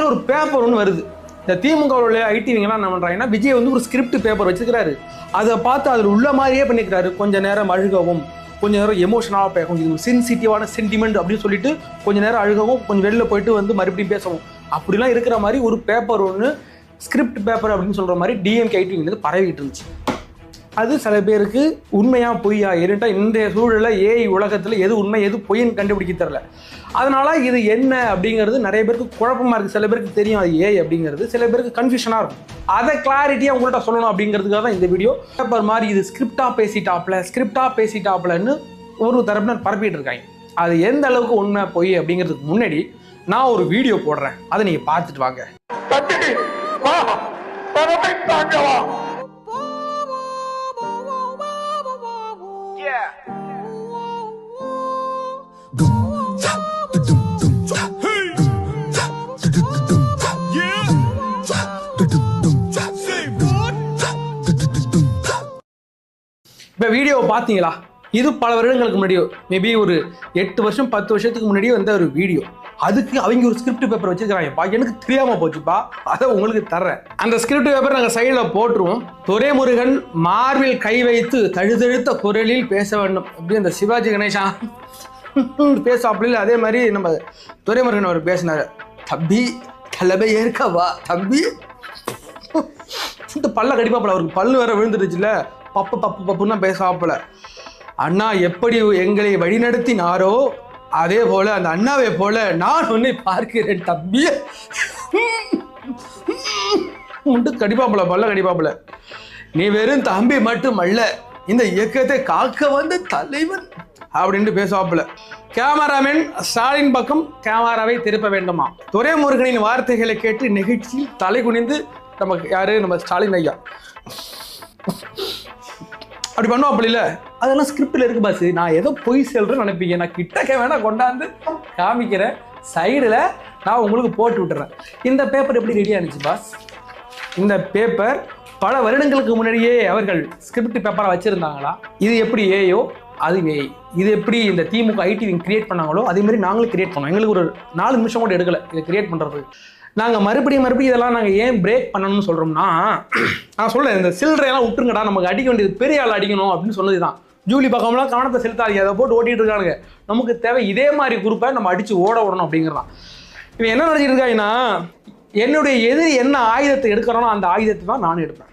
பார்த்தீங்கன்னா ஒரு பேப்பர் ஒன்று வருது. இந்த திமுகவுடைய ஐடிவிங்கெல்லாம் என்ன பண்ணுறாங்கன்னா, விஜய் வந்து ஒரு ஸ்கிரிப்ட் பேப்பர் வச்சுக்கிறாரு. அதை பார்த்து அதில் உள்ள மாதிரியே பண்ணிக்கிறாரு. கொஞ்சம் நேரம் அழுகவும், கொஞ்சம் நேரம் எமோஷனலாக பேசவும், இது சென்சிட்டிவான சென்டிமெண்ட் அப்படின்னு சொல்லிட்டு கொஞ்சம் நேரம் அழுகவும், கொஞ்சம் வெளில போயிட்டு வந்து மறுபடியும் பேசவும், அப்படிலாம் இருக்கிற மாதிரி ஒரு பேப்பர் ஒன்று, ஸ்கிரிப்ட் பேப்பர் அப்படின்னு சொல்கிற மாதிரி டிஎம்கே ஐடிவிங்கிறது பரவிட்டு இருந்துச்சு. அது சில பேருக்கு உண்மையா பொய்யா ஏன்ட்டா இன்றைய சூழலில் ஏஐ உலகத்தில் எது உண்மை எது பொய்ன்னு கண்டுபிடிக்க தரல. அதனால இது என்ன அப்படிங்கிறது நிறைய பேருக்கு குழப்பமாக இருக்குது. சில பேருக்கு தெரியும் அது ஏஐ அப்படிங்கிறது, சில பேருக்கு கன்ஃபியூஷனாக இருக்கும். அதை கிளாரிட்டியாக உங்கள்கிட்ட சொல்லணும் அப்படிங்கிறதுக்காக தான் இந்த வீடியோ. பேப்பர் மாதிரி இது ஸ்கிரிப்டாக பேசிட்டாப்லன்னு ஒரு தரப்பினர் பரப்பிட்டு இருக்காங்க. அது எந்த அளவுக்கு உண்மை பொய் அப்படிங்கிறதுக்கு முன்னாடி நான் ஒரு வீடியோ போடுறேன், அதை நீங்கள் பார்த்துட்டு வாங்க. இப்போ வீடியோவை பார்த்தீங்களா? இது பல வருடங்களுக்கு முன்னாடியோ, மேபி ஒரு 8 வருஷம் 10 வருஷத்துக்கு முன்னாடியே வந்த ஒரு வீடியோ. அதுக்கு அவங்க ஒரு ஸ்கிரிப்ட் பேப்பர் வச்சுருக்காங்கப்பா. எனக்கு தெரியாமல் போச்சுப்பா, அதை உங்களுக்கு தர்றேன். அந்த ஸ்கிரிப்ட் பேப்பர் நாங்கள் சைடில் போட்டுருவோம். துரைமுருகன் மார்பில் கை வைத்து தழுதழுத்த குரலில் பேச வேண்டும் அப்படி அந்த சிவாஜி கணேசா பேசாப்பில் அதே மாதிரி நம்ம துரைமுருகன் அவர் பேசினார். தம்பி தலைமை ஏற்கவா தம்பி, பல்ல கடிப்பாப்பில், அவருக்கு பல்லு வேற விழுந்துருச்சுல, பப்புன்னா பேசாப்பில். அண்ணா எப்படி எங்களை வழிநடத்தினாரோ அதே போல அந்த அண்ணாவை போல நான் உன்னை பார்க்கிறேன் தம்பி கடிப்பாப்புல, பல்ல கடிப்பாப்புல. நீ வெறும் தம்பி மட்டும் அல்ல, இந்த இயக்கத்தை காக்க வந்த தலைவன் அப்படின்ட்டு பேசுவாப்புல. கேமராமேன் ஸ்டாலின் பக்கம் கேமராவை திருப்ப வேண்டுமா? துரைமுருகனின் வார்த்தைகளை கேட்டு நிகழ்ச்சியில் தலை குனிந்து நமக்கு யாரு, நம்ம ஸ்டாலின் ஐயா அப்படி பண்ணுவோம். அப்படி இல்லை, அதெல்லாம் ஸ்கிரிப்டில் இருக்கு பாஸ். நான் ஏதோ பொய் சொல்கிறேன்னு நினைப்பீங்க. நான் கிட்டக்க வேணா கொண்டாந்து காமிக்கிறேன், சைடில் நான் உங்களுக்கு போட்டு விட்டுறேன். இந்த பேப்பர் எப்படி ரெடி ஆனிச்சு பாஸ்? இந்த பேப்பர் பல வருடங்களுக்கு முன்னாடியே அவர்கள் ஸ்கிரிப்ட் பேப்பராக வச்சுருந்தாங்களா? இது எப்படி ஏயோ அது ஏஐ. இது எப்படி இந்த திமுக ஐடிவிங் கிரியேட் பண்ணாங்களோ அதே மாதிரி நாங்களும் கிரியேட் பண்ணோம். எங்களுக்கு ஒரு 4 நிமிஷம் கூட எடுக்கலை இதை கிரியேட் பண்ணுறதுக்கு. நாங்கள் மறுபடியும் இதெல்லாம் நாங்கள் ஏன் பிரேக் பண்ணணும்னு சொல்கிறோம்னா, நான் சொல்கிறேன், இந்த சில்லறையெல்லாம் விட்டுருங்கடா, நமக்கு அடிக்க வேண்டியது பெரிய ஆள் அடிக்கணும் அப்படின்னு சொன்னது தான். ஜூலி பக்கம்லாம் கவனத்தை செலுத்தாதீங்க, அதை போட்டு ஓட்டிகிட்டு இருக்கானுங்க. நமக்கு தேவை இதே மாதிரி குரூப்பை நம்ம அடித்து ஓட விடணும் அப்படிங்கிறதான். இவன் என்ன நினச்சிட்டு இருக்காங்கன்னா, என்னுடைய எதிரி என்ன ஆயுதத்தை எடுக்கிறானோ அந்த ஆயுதத்தை தான் நானும் எடுப்பேன்.